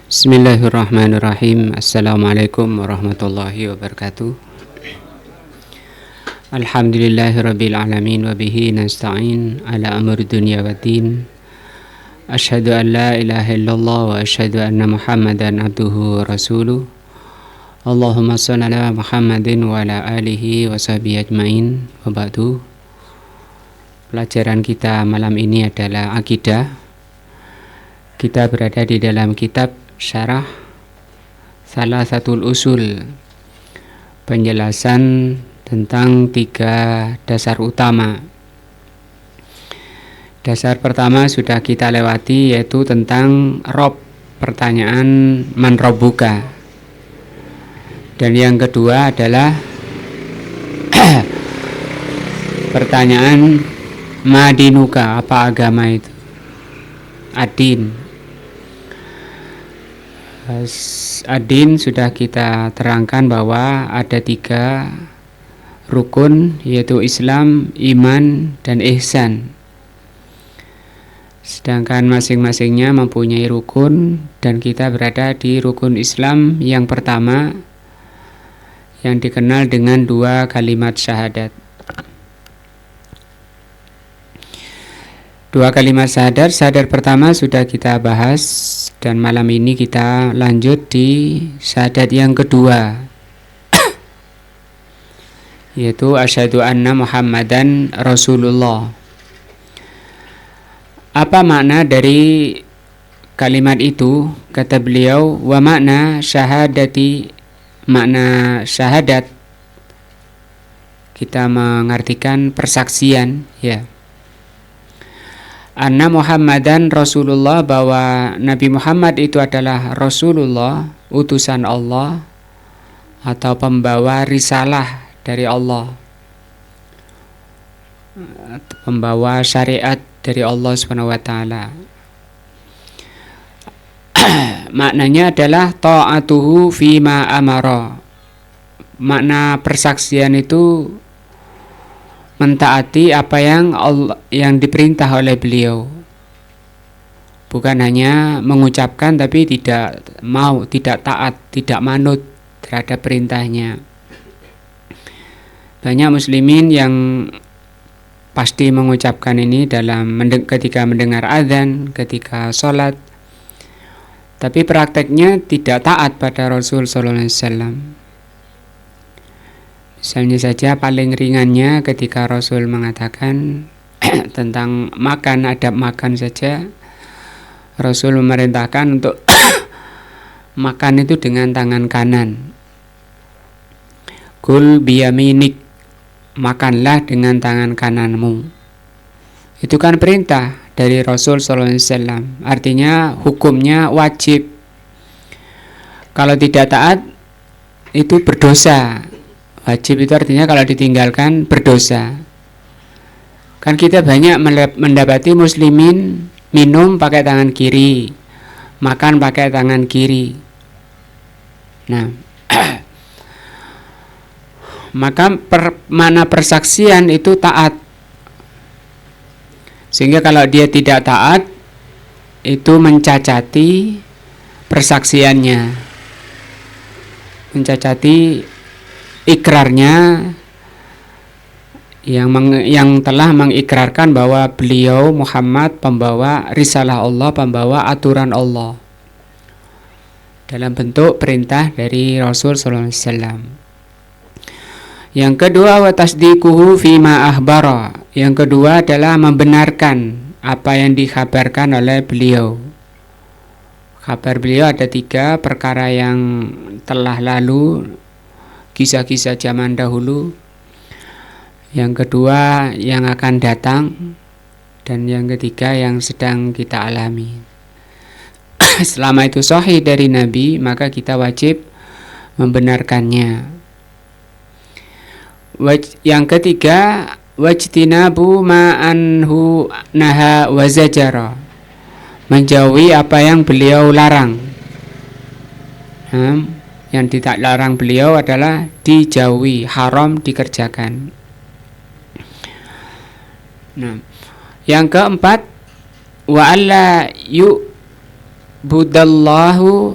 Bismillahirrahmanirrahim. Assalamualaikum warahmatullahi wabarakatuh. Alhamdulillahirabbil alamin wa bihi nasta'in ala amri dunya waddin. Asyhadu an la ilaha illallah wa asyhadu anna Muhammadan abduhu wa rasuluh. Allahumma shalli ala Muhammadin wa ala alihi wa sahbihi ajmain. Wa ba'du. Pelajaran kita malam ini adalah akidah. Kita berada di dalam kitab Syarah Salasatul Usul, penjelasan tentang 3 dasar utama. Dasar pertama sudah kita lewati, yaitu tentang Rob, pertanyaan man robbuka. Dan yang kedua adalah pertanyaan madinuka, apa agama itu, adin. Adin sudah kita terangkan bahwa ada 3 rukun, yaitu Islam, iman, dan ihsan. Sedangkan masing-masingnya mempunyai rukun, dan kita berada di rukun Islam yang pertama, yang dikenal dengan 2 kalimat syahadat. 2 kalimat syahadat. Syahadat pertama sudah kita bahas, dan malam ini kita lanjut di syahadat yang kedua, yaitu asyhadu anna Muhammadan Rasulullah. Apa makna dari kalimat itu? Kata beliau, wa makna syahadati, makna syahadat kita mengartikan persaksian, ya. Anna Muhammadan Rasulullah, bahwa Nabi Muhammad itu adalah Rasulullah, utusan Allah atau pembawa risalah dari Allah, pembawa syariat dari Allah SWT. Maknanya adalah ta'atuhu fima amara. Makna persaksian itu mentaati apa yang diperintah oleh beliau, bukan hanya mengucapkan tapi tidak mau, tidak taat, tidak manut terhadap perintahnya. Banyak muslimin yang pasti mengucapkan ini ketika mendengar azan, ketika sholat, tapi prakteknya tidak taat pada Rasul SAW. Misalnya saja paling ringannya ketika Rasul mengatakan tentang makan, adab makan saja, Rasul memerintahkan untuk makan itu dengan tangan kanan. Kul biyaminik, makanlah dengan tangan kananmu. Itu kan perintah dari Rasul SAW, artinya hukumnya wajib. Kalau tidak taat itu berdosa. Wajib itu artinya kalau ditinggalkan berdosa. Kan kita banyak mendapati muslimin minum pakai tangan kiri, makan pakai tangan kiri. Nah, maka mana persaksian itu taat. Sehingga kalau dia tidak taat, itu mencacati persaksiannya, mencacati ikrarnya yang telah mengikrarkan bahwa beliau Muhammad pembawa risalah Allah, pembawa aturan Allah dalam bentuk perintah dari Rasul SAW. Yang kedua, wa tasdiquhu fima akhbara. Yang kedua adalah membenarkan apa yang dikhabarkan oleh beliau. Kabar beliau ada 3 perkara yang telah lalu, kisah-kisah zaman dahulu. Yang kedua yang akan datang, dan yang ketiga yang sedang kita alami. Selama itu sahih dari Nabi, maka kita wajib membenarkannya. Yang ketiga, wajtinabu ma'anhu naha wa zajara, menjauhi apa yang beliau larang. Yang tidak larang beliau adalah dijauhi, haram dikerjakan. Nah, yang keempat, wa alla ya'budallahu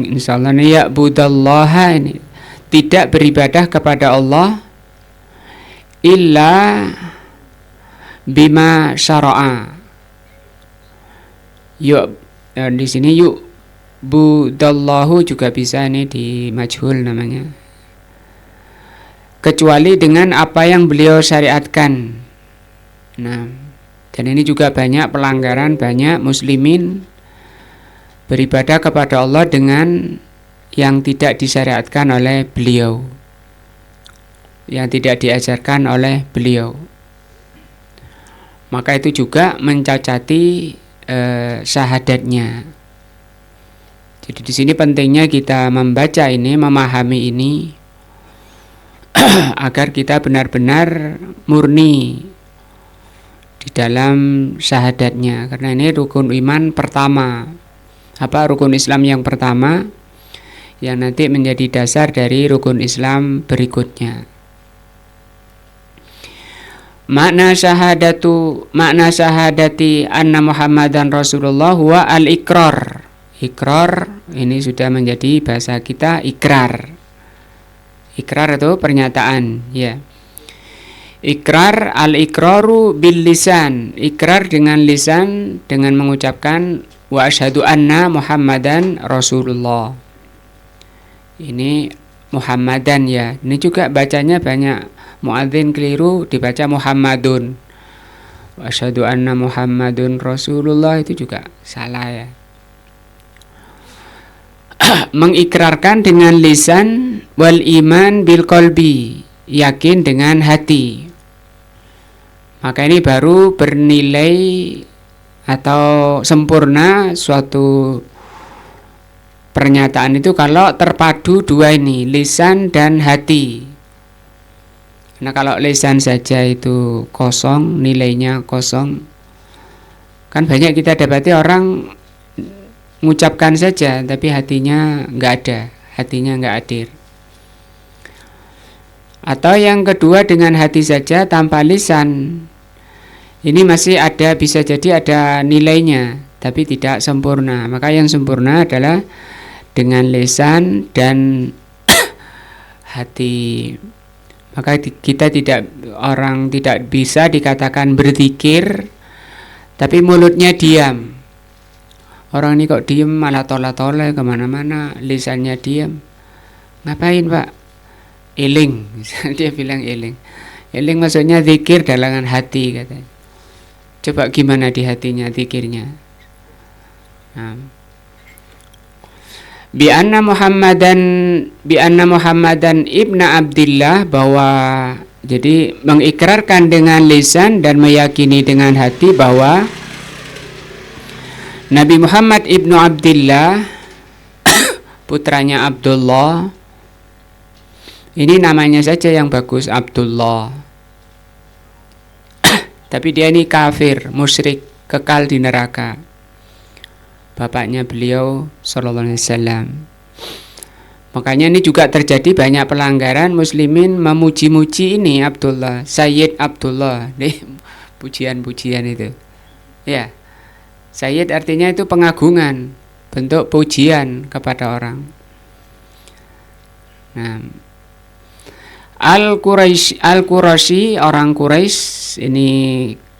insyaallah ini ya'budallaha ini tidak beribadah kepada Allah illa bima syara'a. Di sini budallahu juga bisa ini di majhul namanya. Kecuali dengan apa yang beliau syariatkan. Nah, dan ini juga banyak pelanggaran, banyak muslimin beribadah kepada Allah dengan yang tidak disyariatkan oleh beliau, yang tidak diajarkan oleh beliau. Maka itu juga mencacati syahadatnya. Jadi di sini pentingnya kita membaca ini, memahami ini agar kita benar-benar murni di dalam syahadatnya. Karena ini rukun iman pertama. Apa rukun Islam yang pertama yang nanti menjadi dasar dari rukun Islam berikutnya. Makna syahadati anna Muhammadan Rasulullah huwa al-iqrar. Iqrar ini sudah menjadi bahasa kita ikrar. Ikrar itu pernyataan, ya. Ikrar, al-iqraru bil lisan. Ikrar dengan lisan dengan mengucapkan wa asyhadu anna Muhammadan Rasulullah. Ini Muhammadan, ya. Ini juga bacanya banyak muadzin keliru, dibaca Muhammadun. Wa asyhadu anna Muhammadun Rasulullah itu juga salah, ya. Mengikrarkan dengan lisan, wal iman bil qalbi, yakin dengan hati. Maka ini baru bernilai atau sempurna suatu pernyataan itu kalau terpadu dua ini, lisan dan hati. Nah, kalau lisan saja itu kosong, nilainya kosong. Kan banyak kita dapati orang mengucapkan saja tapi hatinya nggak ada, hatinya nggak hadir. Atau yang kedua dengan hati saja tanpa lisan, ini masih ada, bisa jadi ada nilainya tapi tidak sempurna. Maka yang sempurna adalah dengan lisan dan hati. Maka kita orang tidak bisa dikatakan berzikir tapi mulutnya diam. Orang ini kok diem, malah tola-tola kemana-mana, lisannya diam. Ngapain, Pak? Eling. Dia bilang eling. Eling maksudnya zikir dalam hati, katanya. Coba gimana di hatinya zikirnya. Nah. Bi anna Muhammadan ibna Abdillah, bahwa jadi mengikrarkan dengan lisan dan meyakini dengan hati bahwa Nabi Muhammad ibnu Abdillah putranya Abdullah. Ini namanya saja yang bagus, Abdullah. Tapi dia ini kafir, musyrik, kekal di neraka. Bapaknya beliau sallallahu alaihi wasallam. Makanya ini juga terjadi banyak pelanggaran, muslimin memuji-muji ini Abdullah, Sayyid Abdullah. Nih pujian-pujian itu. Ya. Sayyid artinya itu pengagungan, bentuk pujian kepada orang. Nah, Al-Quraisy, orang Quraisy ini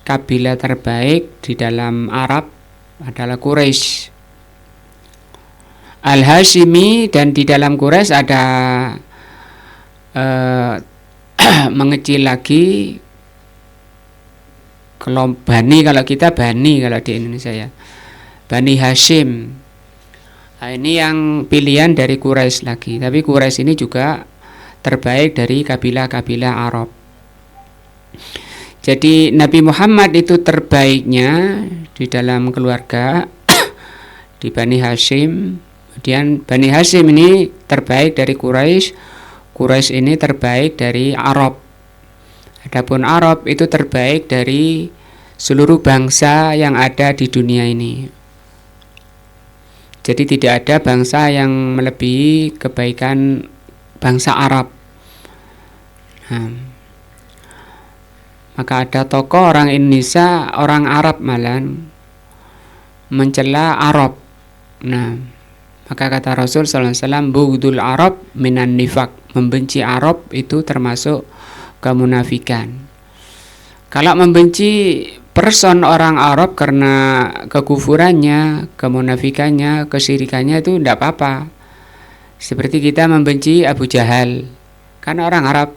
kabilah terbaik di dalam Arab adalah Quraisy. Al-Hashimi, dan di dalam Quraisy ada mengecil lagi Bani, kalau kita Bani kalau di Indonesia, ya, Bani Hashim. Nah, ini yang pilihan dari Quraisy lagi. Tapi Quraisy ini juga terbaik dari kabilah-kabilah Arab. Jadi Nabi Muhammad itu terbaiknya di dalam keluarga di Bani Hashim. Kemudian Bani Hashim ini terbaik dari Quraisy. Quraisy ini terbaik dari Arab. Adapun Arab itu terbaik dari seluruh bangsa yang ada di dunia ini. Jadi tidak ada bangsa yang melebihi kebaikan bangsa Arab. Nah, maka ada tokoh orang Indonesia, orang Arab malah mencela Arab. Nah, maka kata Rasul sallallahu alaihi wasallam, bughdul Arab minan nifaq, membenci Arab itu termasuk kemunafikan. Kalau membenci person orang Arab karena kekufurannya, kemunafikannya, kesyirikannya itu tidak apa-apa. Seperti kita membenci Abu Jahal, karena orang Arab.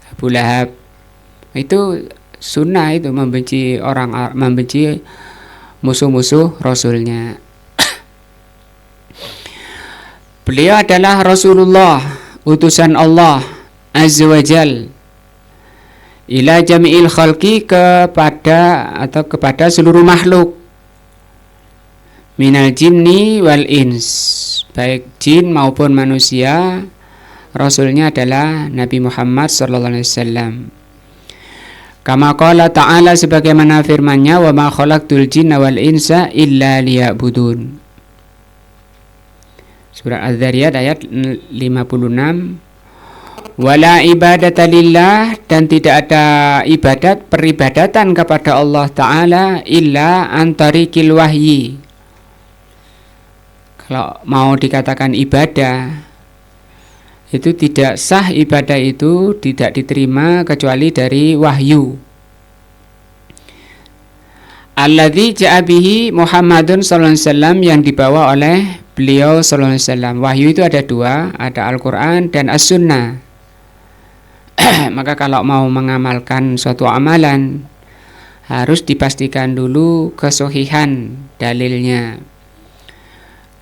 Abu Lahab, itu sunnah, itu membenci membenci musuh-musuh Rasulnya. Beliau adalah Rasulullah, utusan Allah Azza wa Jal, ila jami'il khalqi, kepada seluruh makhluk, minal jinni wal ins, baik jin maupun manusia. Rasulnya adalah Nabi Muhammad sallallahu alaihi wasallam. Kama qala ta'ala, sebagaimana firman-Nya, wa ma khalaqtul jinna wal insa illa liya'budun. Surah Az-Zariyat ayat 56. Wala ibadata lillah, dan tidak ada peribadatan kepada Allah Ta'ala illa antariqil wahyi. Kalau mau dikatakan ibadah, itu tidak sah, ibadah itu tidak diterima kecuali dari wahyu. Alladzi ja'a bihi Muhammadun sallallahu alaihi wasallam, yang dibawa oleh beliau sallallahu alaihi wasallam. Wahyu itu ada dua, ada Al-Qur'an dan As-Sunnah. Maka kalau mau mengamalkan suatu amalan, harus dipastikan dulu kesohihan dalilnya.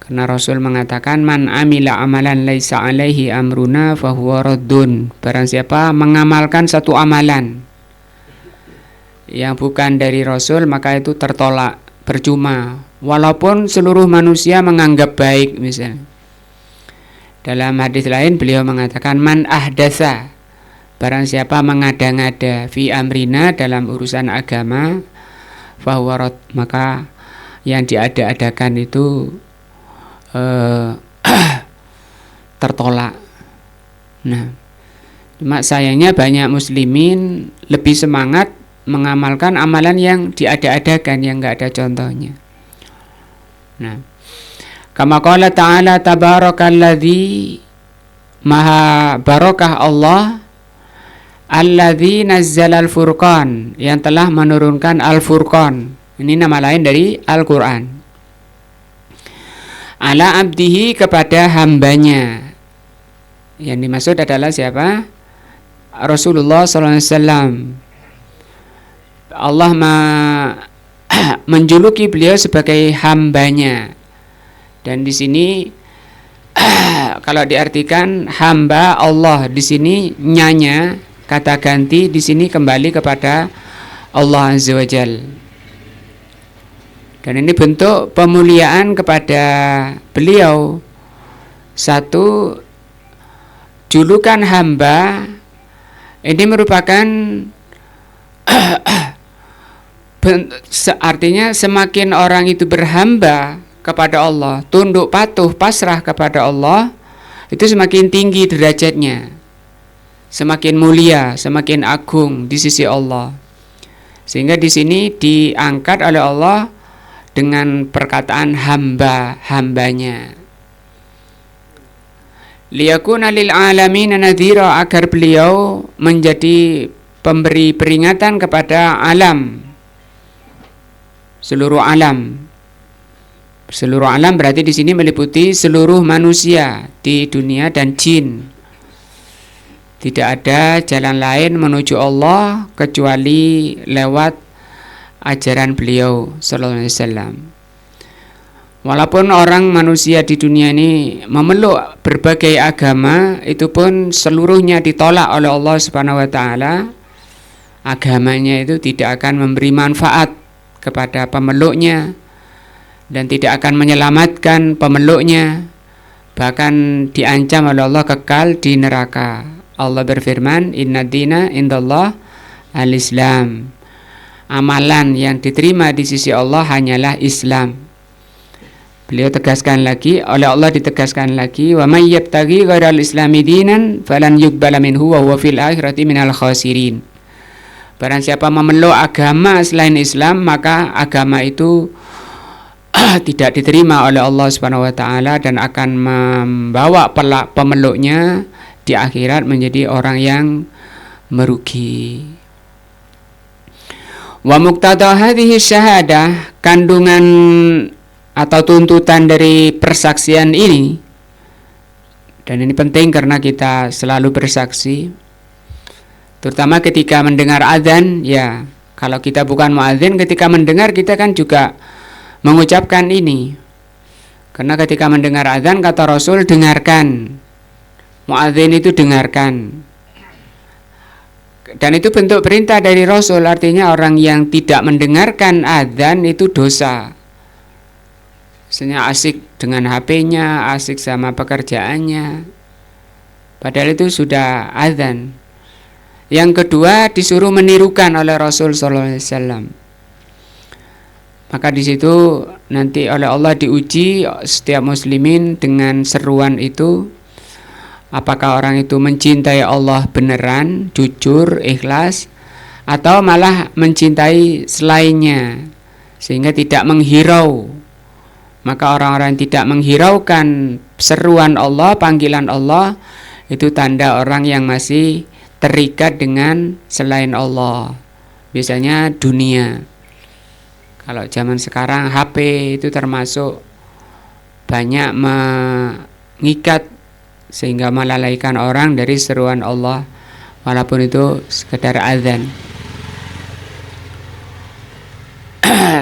Karena Rasul mengatakan, man amila amalan laisa alaihi amruna fahuwa raddun. Barang siapa mengamalkan satu amalan yang bukan dari Rasul, maka itu tertolak, percuma, walaupun seluruh manusia menganggap baik. Misalnya dalam hadis lain beliau mengatakan, man ahdatsa, barang siapa mengada-ngada, fi amrina, dalam urusan agama, fahuwa radd, maka yang diada-adakan itu tertolak. Nah, cuma sayangnya banyak muslimin lebih semangat mengamalkan amalan yang diada-adakan, yang enggak ada contohnya. Nah, kama qala ta'ala, tabarakalladzi, maha barakah Allah, alladzi nazzalal furqan, yang telah menurunkan Al-Furqan. Ini nama lain dari Al-Qur'an. Ala abdihi, kepada hambanya. Yang dimaksud adalah siapa? Rasulullah SAW. Allah menjuluki beliau sebagai hambanya. Dan di sini kalau diartikan hamba Allah, di sini nyanya, kata ganti di sini kembali kepada Allah Azza wa Jalla. Dan ini bentuk pemuliaan kepada beliau. Satu, julukan hamba ini merupakan artinya semakin orang itu berhamba kepada Allah, tunduk patuh pasrah kepada Allah, itu semakin tinggi derajatnya, semakin mulia, semakin agung di sisi Allah. Sehingga di sini diangkat oleh Allah dengan perkataan hambanya. Liyakuna lil alamin nadhira, agar beliau menjadi pemberi peringatan kepada alam, seluruh alam. Seluruh alam berarti di sini meliputi seluruh manusia di dunia dan jin. Tidak ada jalan lain menuju Allah kecuali lewat ajaran beliau sallallahu alaihi wasallam. Walaupun orang manusia di dunia ini memeluk berbagai agama, itu pun seluruhnya ditolak oleh Allah Subhanahu wa taala. Agamanya itu tidak akan memberi manfaat kepada pemeluknya dan tidak akan menyelamatkan pemeluknya, bahkan diancam oleh Allah kekal di neraka. Allah berfirman, inna dina indallah al-Islam. Amalan yang diterima di sisi Allah hanyalah Islam. Beliau tegaskan lagi, oleh Allah ditegaskan lagi, wa may yabtaghi ghairal islami dinan falan yuqbala minhu wa huwa fil akhirati minal khasirin. Barang siapa memeluk agama selain Islam, maka agama itu tidak diterima oleh Allah Subhanahu wa taala dan akan membawa pemeluknya di akhirat menjadi orang yang merugi. Wa muqtada hadhihi syahadah, kandungan atau tuntutan dari persaksian ini, dan ini penting karena kita selalu bersaksi, terutama ketika mendengar azan. Ya, kalau kita bukan muadzin, ketika mendengar kita kan juga mengucapkan ini. Karena ketika mendengar azan, kata Rasul, dengarkan. Muadzin itu dengarkan. Dan itu bentuk perintah dari Rasul, artinya orang yang tidak mendengarkan azan itu dosa. Misalnya asik dengan HP-nya, asik sama pekerjaannya, padahal itu sudah azan. Yang kedua, disuruh menirukan oleh Rasul SAW. Maka di situ nanti oleh Allah diuji setiap muslimin dengan seruan itu. Apakah orang itu mencintai Allah beneran, jujur, ikhlas, atau malah mencintai selainnya sehingga tidak menghirau. Maka orang-orang yang tidak menghiraukan seruan Allah, panggilan Allah, itu tanda orang yang masih terikat dengan selain Allah. Biasanya dunia. Kalau zaman sekarang HP itu termasuk banyak mengikat sehingga melalaikan orang dari seruan Allah, walaupun itu sekedar azan.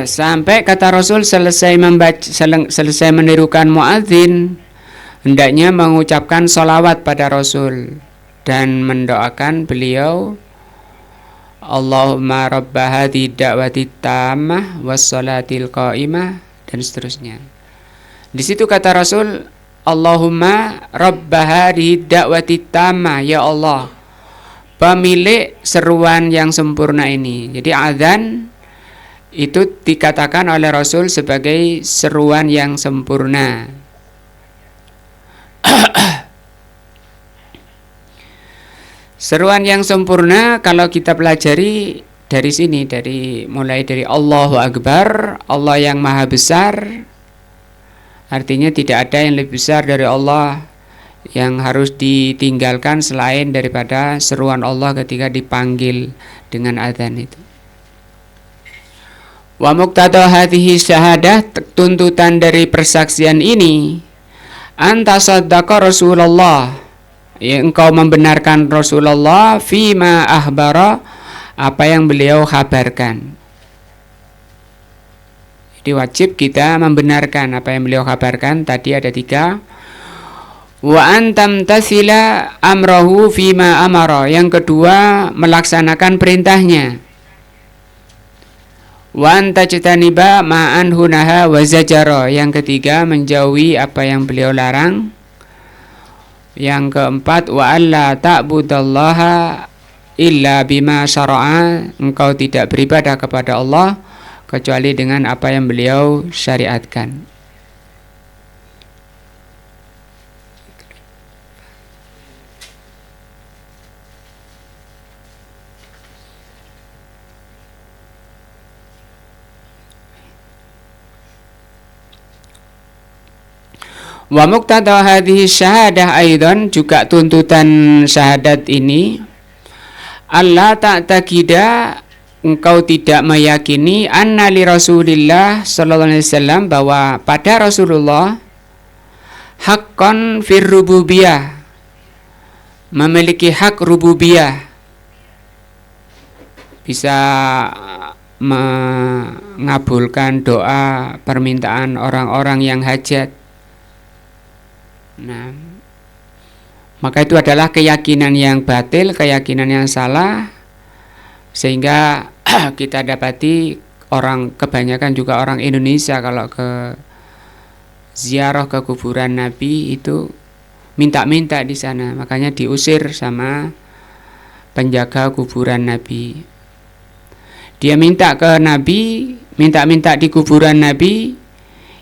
Sampai kata Rasul selesai menirukan muadzin, hendaknya mengucapkan sholawat pada Rasul dan mendoakan beliau, Allahumma rabba hadhi da'wati tammah wassalatil qaimah, dan seterusnya. Di situ kata Rasul, Allahumma rabba hadhi da'wati tammah, ya Allah, pemilik seruan yang sempurna ini. Jadi azan itu dikatakan oleh Rasul sebagai seruan yang sempurna. Seruan yang sempurna kalau kita pelajari dari sini, mulai dari Allahu Akbar, Allah yang maha besar, artinya tidak ada yang lebih besar dari Allah yang harus ditinggalkan selain daripada seruan Allah ketika dipanggil dengan azan itu. Wa muqtada hadhihi syahadah, tuntutan dari persaksian ini, anta saddaqa Rasulullah, ya, engkau membenarkan Rasulullah fima ahbara, apa yang beliau kabarkan. Jadi wajib kita membenarkan apa yang beliau kabarkan. Tadi ada 3. Wa antam tasila amrahu fima amara, yang kedua melaksanakan perintahnya. Wa antajtaniba ma'an hunaha wa zajara, yang ketiga menjauhi apa yang beliau larang. Yang keempat, wa alla ta'budallaha illa bima syara'a, engkau tidak beribadah kepada Allah kecuali dengan apa yang beliau syariatkan. Wa muqtada hadhihi syahadah aidan, juga tuntutan syahadat ini, Allah ta'taqida, engkau tidak meyakini, anna li Rasulillah sallallahu alaihi wasallam, bahwa pada Rasulullah haqqan fir rububiyah, memiliki hak rububiyah, bisa mengabulkan doa permintaan orang-orang yang hajat. Nah, maka itu adalah keyakinan yang batil, keyakinan yang salah, sehingga kita dapati orang, kebanyakan juga orang Indonesia kalau ke ziarah ke kuburan Nabi itu minta-minta di sana, makanya diusir sama penjaga kuburan Nabi. Dia minta ke Nabi, minta-minta di kuburan Nabi,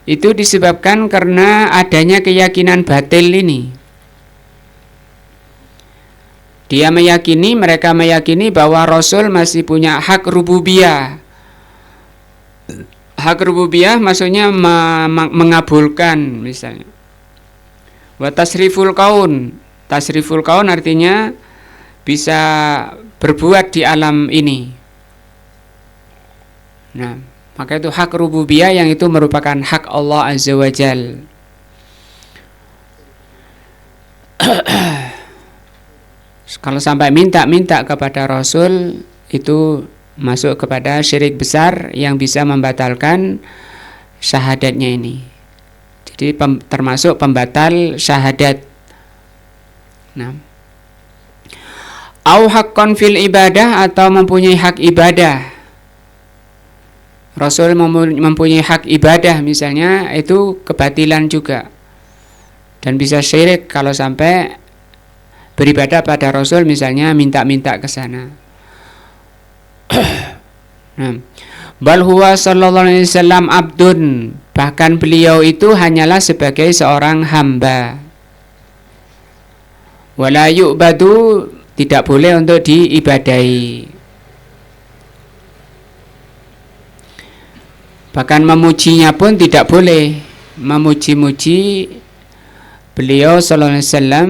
itu disebabkan karena adanya keyakinan batil ini. Mereka meyakini bahwa Rasul masih punya hak rububiyah, hak rububiyah maksudnya mengabulkan misalnya. Wa tasriful kaun. Tasriful kaun artinya bisa berbuat di alam ini. Nah, maka itu hak rububiyah yang itu merupakan hak Allah Azza wa Jal. Kalau sampai minta-minta kepada Rasul itu masuk kepada syirik besar yang bisa membatalkan syahadatnya ini. Jadi termasuk pembatal syahadat. Nah, au haqqan fil ibadah, atau mempunyai hak ibadah. Rasul mempunyai hak ibadah misalnya, itu kebatilan juga. Dan bisa syirik kalau sampai beribadah pada Rasul misalnya minta-minta ke sana. Nah, bal huwa sallallahu alaihi wasallam abdun, bahkan beliau itu hanyalah sebagai seorang hamba. Wala yu'badu, tidak boleh untuk diibadahi. Bahkan memujinya pun tidak boleh. Memuji-muji beliau sallallahu alaihi wasallam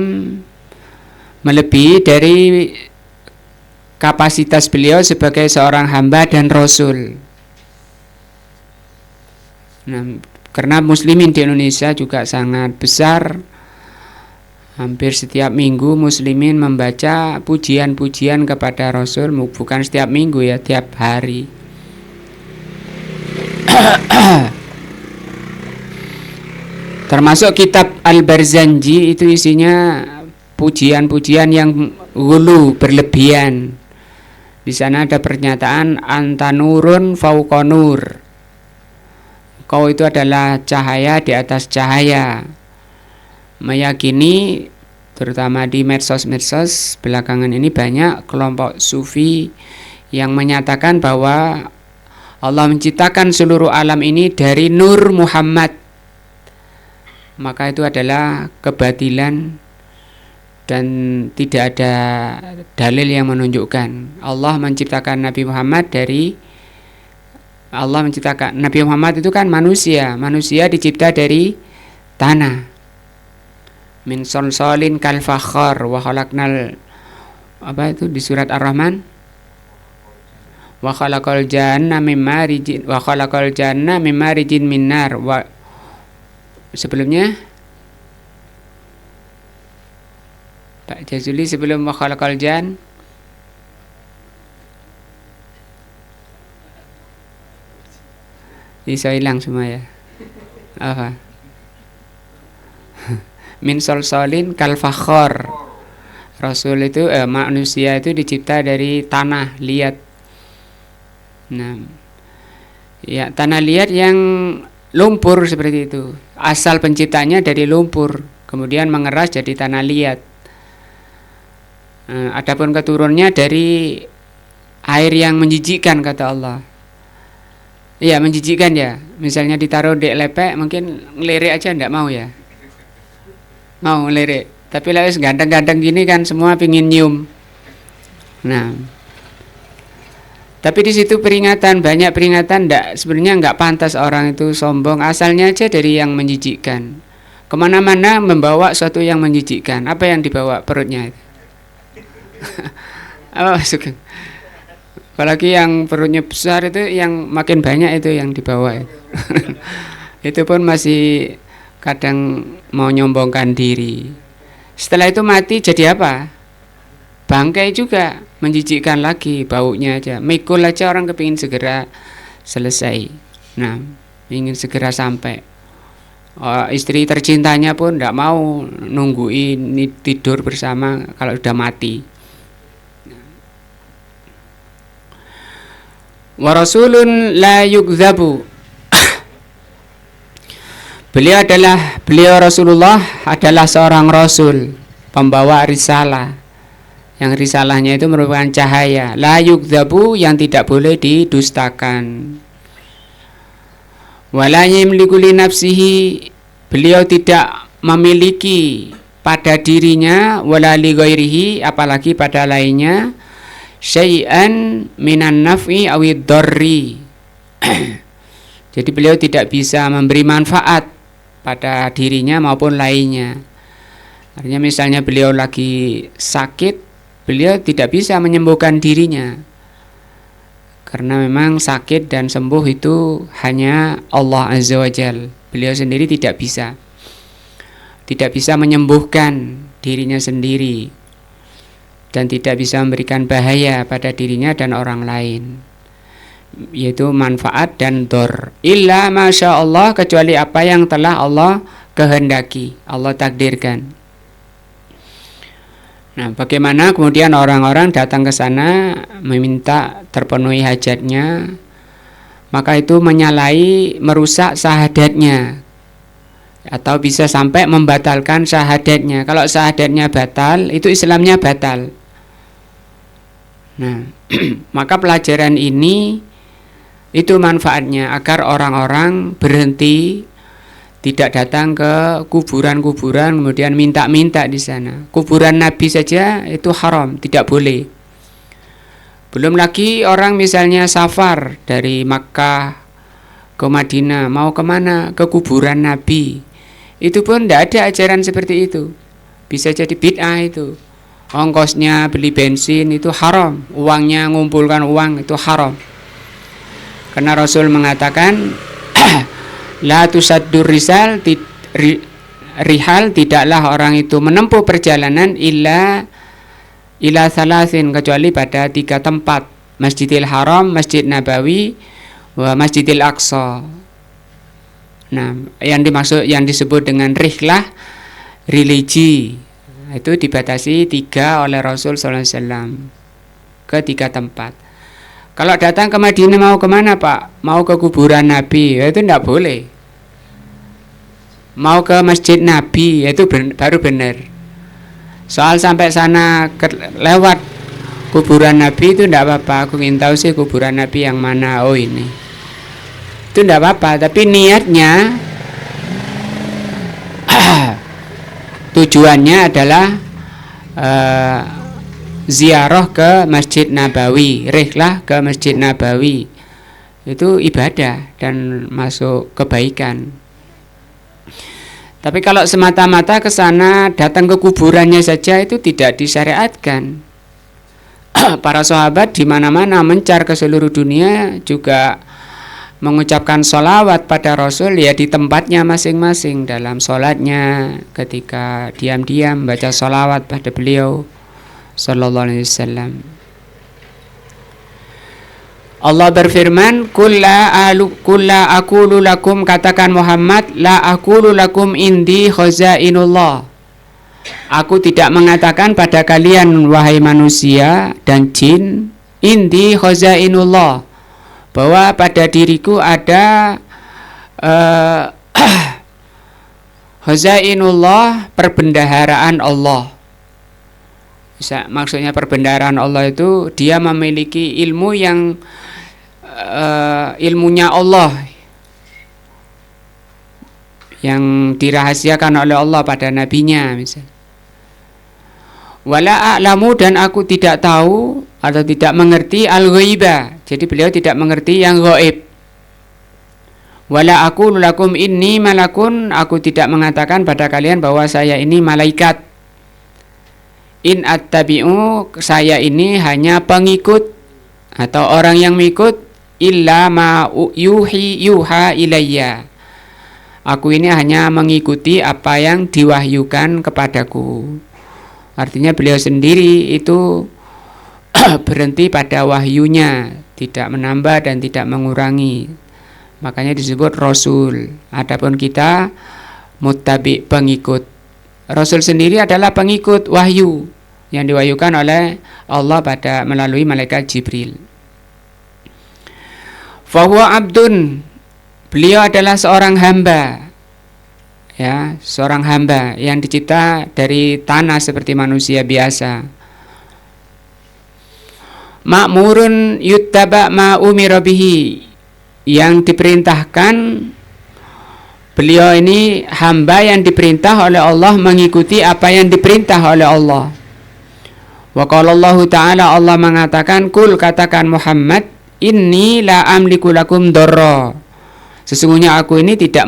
melebihi dari kapasitas beliau sebagai seorang hamba dan Rasul. Nah, karena muslimin di Indonesia juga sangat besar, hampir setiap minggu muslimin membaca pujian-pujian kepada Rasul, bukan setiap minggu ya, tiap hari. Termasuk kitab Al-Barzanji itu isinya pujian-pujian yang ghulu, berlebihan. Di sana ada pernyataan antanurun fauqanur. Kau itu adalah cahaya di atas cahaya. Meyakini, terutama di medsos-medsos belakangan ini banyak kelompok sufi yang menyatakan bahwa Allah menciptakan seluruh alam ini dari nur Muhammad. Maka itu adalah kebatilan dan tidak ada dalil yang menunjukkan Allah menciptakan Nabi Muhammad dari Allah menciptakan Nabi Muhammad itu kan manusia dicipta dari tanah. Min solsolin kal fakhar wa khalaqnal, apa itu di surat Ar-Rahman? Wa khalaqal janna mim marijin wa khalaqal janna mim marijin min nar. Wa sebelumnya Pak Jazuli, sebelum wa khalaqal jan bisa hilang semua ya. Apa? Min solsolin kal fakhar. Rasul itu manusia itu dicipta dari tanah liat. Nah, ya tanah liat yang lumpur seperti itu. Asal penciptanya dari lumpur, kemudian mengeras jadi tanah liat. Adapun keturunannya dari air yang menjijikkan kata Allah. Iya, menjijikkan ya. Misalnya ditaruh di lepek, mungkin ngelirik aja enggak mau ya. Mau ngelirik. Tapi lah ganteng-ganteng gini kan semua pingin nyium. Nah, tapi di situ peringatan, banyak peringatan, sebenarnya enggak pantas orang itu sombong. Asalnya aja dari yang menjijikkan. Kemana-mana membawa sesuatu yang menjijikkan. Apa yang dibawa perutnya itu? Apa masuk? Apalagi yang perutnya besar itu, yang makin banyak itu yang dibawa itu. Itu pun masih kadang mau nyombongkan diri. Setelah itu mati jadi apa? Bangkai juga, menjijikkan lagi, baunya aja. Mikul aja orang kepingin segera selesai. Nah, ingin segera sampai. Istri tercintanya pun tidak mau nungguin tidur bersama kalau sudah mati. Wa rasulun la yukzabu. Beliau Rasulullah adalah seorang rasul, pembawa risalah. Yang risalahnya itu merupakan cahaya. La yukzabu, yang tidak boleh didustakan. Wala yamliku li nafsihi, beliau tidak memiliki pada dirinya, wala li ghairihi, apalagi pada lainnya, syai'an minan naf'i awid dharri, Jadi beliau tidak bisa memberi manfaat pada dirinya maupun lainnya. Artinya misalnya beliau lagi sakit, beliau tidak bisa menyembuhkan dirinya. Karena memang sakit dan sembuh itu hanya Allah Azza wa Jal. Beliau sendiri tidak bisa. Tidak bisa menyembuhkan dirinya sendiri. Dan tidak bisa memberikan bahaya pada dirinya dan orang lain. Yaitu manfaat dan dor. Illa masya Allah, kecuali apa yang telah Allah kehendaki, Allah takdirkan. Nah, bagaimana kemudian orang-orang datang ke sana meminta terpenuhi hajatnya, maka itu menyalahi, merusak syahadatnya, atau bisa sampai membatalkan syahadatnya. Kalau syahadatnya batal, itu Islamnya batal. Nah, maka pelajaran ini itu manfaatnya agar orang-orang berhenti, tidak datang ke kuburan-kuburan kemudian minta-minta di sana. Kuburan Nabi saja itu haram, tidak boleh. Belum lagi orang misalnya safar dari Makkah ke Madinah, mau kemana? Ke kuburan Nabi. Itu pun tidak ada ajaran seperti itu. Bisa jadi bid'ah itu. Ongkosnya beli bensin itu haram, uangnya ngumpulkan uang itu haram. Karena Rasul mengatakan la tusaddur rihal, tidaklah orang itu menempuh perjalanan illa salasin, kecuali pada 3 tempat: Masjidil Haram, Masjid Nabawi, wa Masjidil Aqsa. Nah, yang disebut dengan rihlah, religi, itu dibatasi 3 oleh Rasul sallallahu alaihi wasallam, ke 3 tempat. Kalau datang ke Madinah mau kemana Pak? Mau ke kuburan Nabi, itu tidak boleh. Mau ke Masjid Nabi, itu baru benar. Soal sampai sana lewat kuburan Nabi itu tidak apa-apa. Aku ingin tahu sih kuburan Nabi yang mana. Oh ini. Itu tidak apa-apa. Tapi niatnya, tujuannya adalah ziarah ke Masjid Nabawi, rihlah ke Masjid Nabawi. Itu ibadah dan masuk kebaikan. Tapi kalau semata-mata ke sana, datang ke kuburannya saja, itu tidak disyariatkan. Para sahabat di mana-mana mencar ke seluruh dunia juga mengucapkan sholawat pada Rasul, ya di tempatnya masing-masing, dalam sholatnya, ketika diam-diam baca sholawat pada beliau sallallahu alaihi wasallam. Allah berfirman, kulla aqulu lakum, katakan Muhammad, la aqulu lakum indi khazainullah. Aku tidak mengatakan pada kalian wahai manusia dan jin, indi khazainullah, bahwa pada diriku ada khazainullah, perbendaharaan Allah. Maksudnya perbendaharaan Allah itu dia memiliki ilmu yang ilmunya Allah yang dirahasiakan oleh Allah pada nabinya misalnya. Wala a'lamu, dan aku tidak tahu atau tidak mengerti al-ghaiba. Jadi beliau tidak mengerti yang gaib. Wala aqulu lakum inni malakun, aku tidak mengatakan pada kalian bahwa saya ini malaikat. In attabi'u, saya ini hanya pengikut atau orang yang mengikut, illa ma yuha ilayya. Aku ini hanya mengikuti apa yang diwahyukan kepadaku. Artinya beliau sendiri itu berhenti pada wahyunya, tidak menambah dan tidak mengurangi. Makanya disebut Rasul. Adapun kita muttabi, pengikut. Rasul sendiri adalah pengikut wahyu yang diwahyukan oleh Allah pada melalui malaikat Jibril. Fahuwa abdun, beliau adalah seorang hamba, ya, seorang hamba yang dicipta dari tanah seperti manusia biasa. Ma'murun yuttaba ma umira bihi, yang diperintahkan, beliau ini hamba yang diperintah oleh Allah mengikuti apa yang diperintah oleh Allah. Wa qala Allah Ta'ala, Allah mengatakan, kul, katakan Muhammad, inni la amliku lakum darra, Sesungguhnya aku ini tidak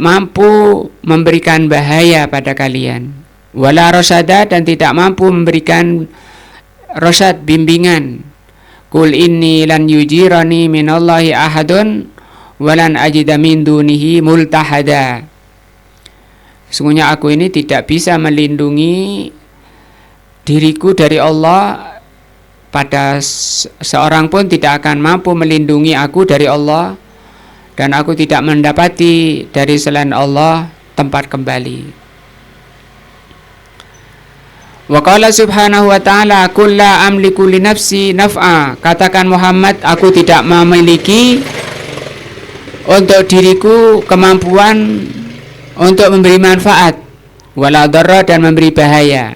mampu memberikan bahaya pada kalian. Wala rasyada, dan tidak mampu memberikan rasyad, bimbingan. Qul inni lan yujirani minallahi ahadun walan ajida min dunihi multahada. Sesungguhnya aku ini tidak bisa melindungi diriku dari Allah. Pada seorang pun tidak akan mampu melindungi aku dari Allah, dan aku tidak mendapati dari selain Allah tempat kembali. Wa qala subhanahu wa ta'ala, qul la amliku li nafsi naf'a. Katakan Muhammad, aku tidak memiliki untuk diriku kemampuan untuk memberi manfaat, wala dharra, dan memberi bahaya,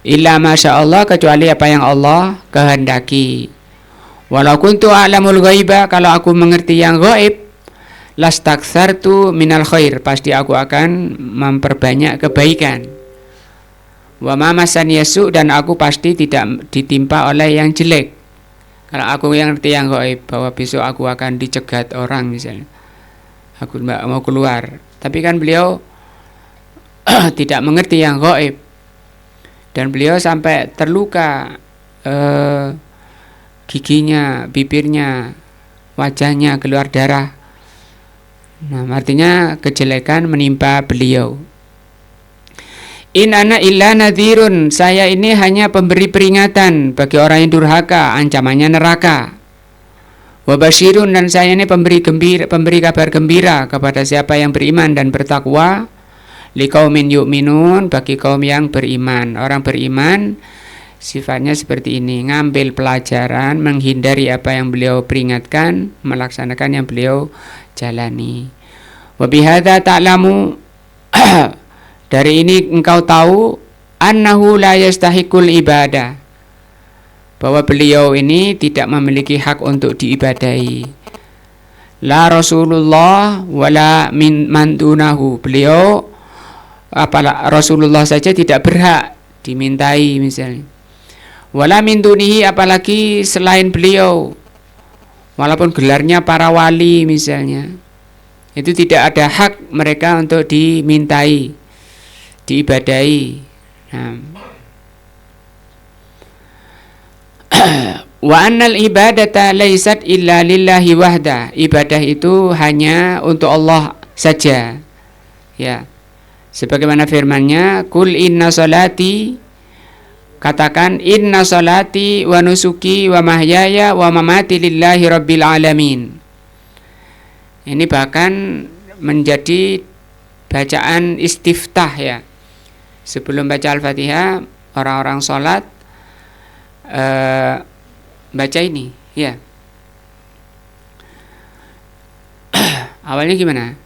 illa masya Allah, kecuali apa yang Allah kehendaki. Walau kuntu a'lamul ghaiba, kalau aku mengerti yang gaib, lastaksartu minal khair, pasti aku akan memperbanyak kebaikan. Wa ma masani yasu, dan aku pasti tidak ditimpa oleh yang jelek. Kalau aku yang ngerti yang gaib, bahwa besok aku akan dicegat orang misalnya, aku tidak mau keluar. Tapi kan beliau tidak mengerti yang gaib, dan beliau sampai terluka giginya, bibirnya, wajahnya keluar darah. Nah, artinya kejelekan menimpa beliau. In ana illa nadhirun, saya ini hanya pemberi peringatan bagi orang yang durhaka, ancamannya neraka. Wa basyirun, dan saya ini pemberi kabar gembira kepada siapa yang beriman dan bertakwa. Liqaumin yu'minun, bagi kaum yang beriman. Orang beriman sifatnya seperti ini, ngambil pelajaran, menghindari apa yang beliau peringatkan, melaksanakan yang beliau jalani. Wa bihadza ta'lamu, dari ini engkau tahu, annahu la yastahiqul ibadah, bahwa beliau ini tidak memiliki hak untuk diibadahi. La Rasulullah wala min mandunahu, beliau apalah Rasulullah saja tidak berhak dimintai misalnya. Wala min dunihi, apalagi selain beliau, walaupun gelarnya para wali misalnya, itu tidak ada hak mereka untuk dimintai, diibadahi. Nah. Wa annal ibadata laisat illa lillahi wahda, ibadah itu hanya untuk Allah saja. Ya. Sebagaimana firman-Nya, "Qul inna sholati", katakan inna sholati wa nusuki wa mahyaya wa mamati lillahi rabbil alamin. Ini bahkan menjadi bacaan istiftah ya. Sebelum baca Al-Fatihah, orang-orang sholat baca ini ya. Awalnya gimana,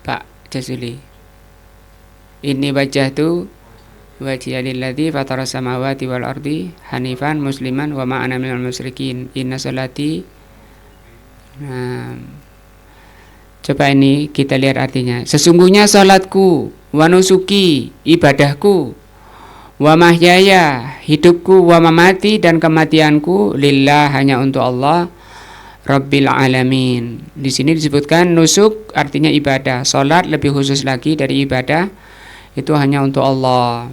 Pak Jazuli? Inni wajjahtu wajhiya lilladzi fatara samawati wal ardi hanifan musliman wa ma ana minal musyrikin. Inna sholati. Nah, coba ini kita lihat artinya. Sesungguhnya salatku, wa nusuki, ibadahku, wa mahyaya, hidupku, wa mamati, dan kematianku, lillah, hanya untuk Allah, Rabbil alamin. Di sini disebutkan nusuk artinya ibadah, salat lebih khusus lagi dari ibadah, itu hanya untuk Allah.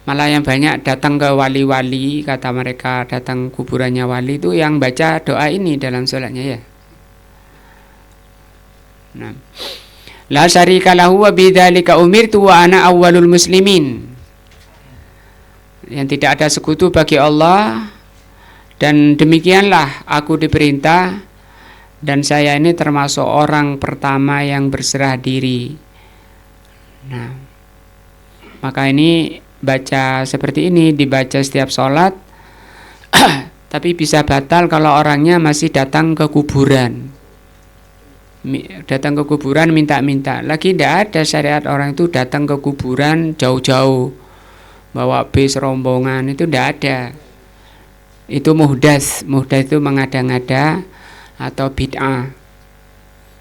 Malah yang banyak datang ke wali-wali, kata mereka, datang kuburannya wali itu yang baca doa ini dalam sholatnya ya. Nah, la syarika lahu wa bidzalika umirtu wa ana awwalul muslimin. Yang tidak ada sekutu bagi Allah, dan demikianlah aku diperintah, dan saya ini termasuk orang pertama yang berserah diri. Nah, maka ini baca seperti ini, dibaca setiap sholat. Tapi bisa batal kalau orangnya masih datang ke kuburan. Datang ke kuburan minta-minta. Lagi tidak ada syariat orang itu datang ke kuburan jauh-jauh, bawa bis rombongan, itu tidak ada. Itu muhdas. Muhdas itu mengada-ngada atau bid'ah,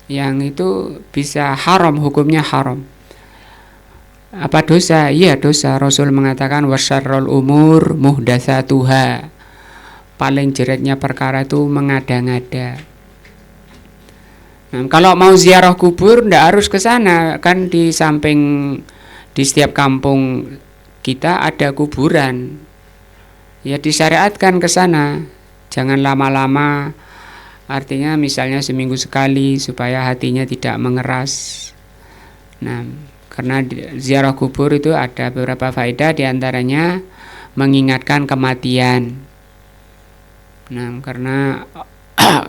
yang itu bisa haram, hukumnya haram. Apa dosa? Iya dosa. Rasul mengatakan wasyarrul umur muhdatsatuha, paling jeleknya perkara itu mengada-ngada. Nah, kalau mau ziarah kubur ndak harus ke sana, kan di samping di setiap kampung kita ada kuburan. Ya disyariatkan ke sana. Jangan lama-lama. Artinya misalnya seminggu sekali supaya hatinya tidak mengeras. Nah, karena ziarah kubur itu ada beberapa faedah, diantaranya mengingatkan kematian. Nah, karena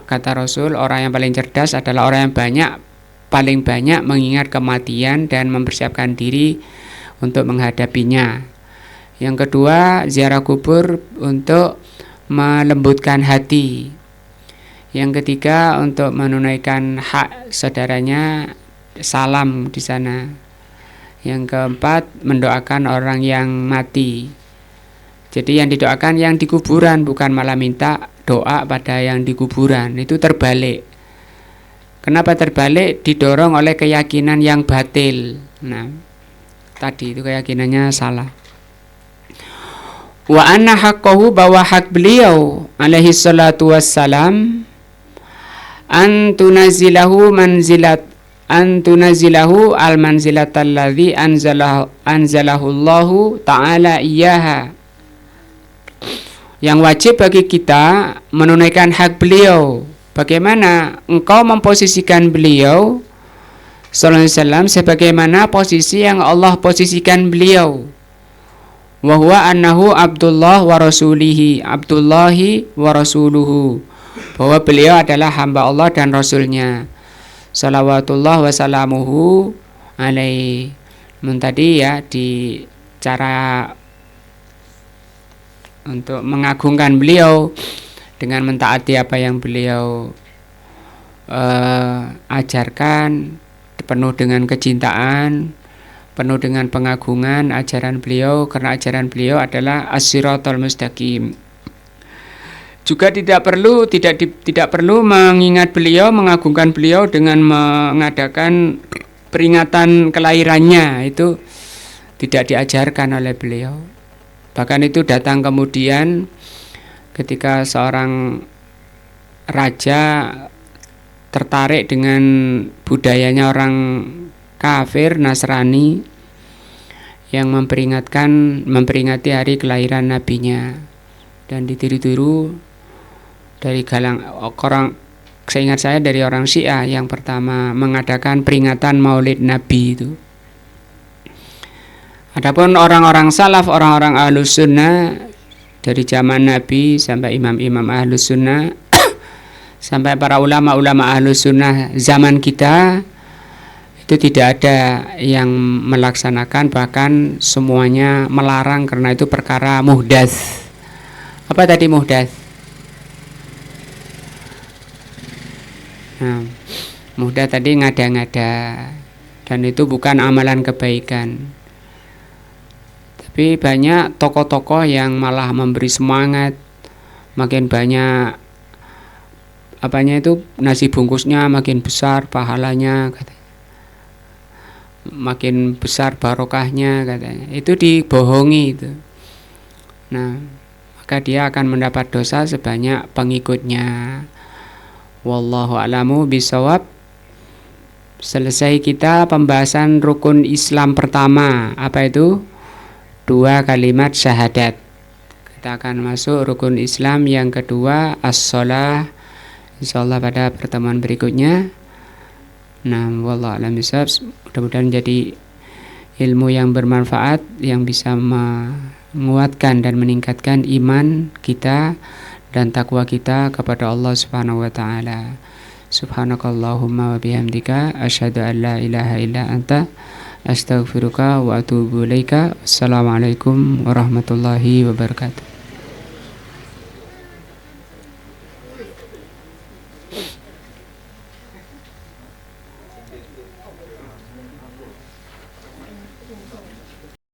kata Rasul, orang yang paling cerdas adalah orang yang paling banyak mengingat kematian dan mempersiapkan diri untuk menghadapinya. Yang kedua, ziarah kubur untuk melembutkan hati. Yang ketiga, untuk menunaikan hak saudaranya, salam di sana. Yang keempat, mendoakan orang yang mati. Jadi yang didoakan yang di kuburan, bukan malah minta doa pada yang di kuburan. Itu terbalik. Kenapa terbalik? Didorong oleh keyakinan yang batil. Nah, tadi itu keyakinannya salah. Wa anna haqqahu, bahwa hak beliau alaihi salatu wassalam, an tunazilahu al manzilatal ladzi anzalahu Allahu ta'ala iyyaha. Yang wajib bagi kita menunaikan hak beliau. Bagaimana engkau memposisikan beliau sallallahu alaihi wasallam sebagaimana posisi yang Allah posisikan beliau. Wa huwa annahu Abdullah wa rasulihi, Abdullahi wa rasuluhu, bahwa beliau adalah hamba Allah dan Rasulnya. Salawatullah wa salamuhu alaihi. Tadi ya, di cara untuk mengagungkan beliau dengan mentaati apa yang beliau ajarkan, penuh dengan kecintaan, penuh dengan pengagungan ajaran beliau, karena ajaran beliau adalah as-siratal mustaqim. Juga tidak perlu mengingat beliau, mengagungkan beliau dengan mengadakan peringatan kelahirannya. Itu tidak diajarkan oleh beliau. Bahkan itu datang kemudian ketika seorang raja tertarik dengan budayanya orang kafir Nasrani yang memperingati hari kelahiran nabinya, dan ditiru-tiru dari orang, seingat saya dari orang Syiah yang pertama mengadakan peringatan Maulid Nabi itu. Adapun orang-orang salaf, orang-orang Ahlus Sunnah dari zaman Nabi sampai imam-imam Ahlus Sunnah sampai para ulama-ulama Ahlus Sunnah zaman kita, itu tidak ada yang melaksanakan, bahkan semuanya melarang karena itu perkara muhdats. Apa tadi muhdats? Nah, muhdats tadi ngada-ngada, dan itu bukan amalan kebaikan. Tapi banyak tokoh-tokoh yang malah memberi semangat, makin banyak nasi bungkusnya makin besar pahalanya katanya, makin besar barokahnya katanya. Itu dibohongi itu. Nah, maka dia akan mendapat dosa sebanyak pengikutnya. Wallahu a'lamu bishawab. Selesai kita pembahasan rukun Islam pertama. Apa itu? 2 kalimat syahadat. Kita akan masuk rukun Islam yang kedua, as-shalah, insyaallah pada pertemuan berikutnya. Nah, wallahu a'lam bishawab. Mudah-mudahan jadi ilmu yang bermanfaat, yang bisa menguatkan dan meningkatkan iman kita dan takwa kita kepada Allah Subhanahu wa taala. Subhanakallahumma wa bihamdika asyhadu an la ilaha illa anta astaghfiruka wa atubu ilaika. Assalamualaikum warahmatullahi wabarakatuh.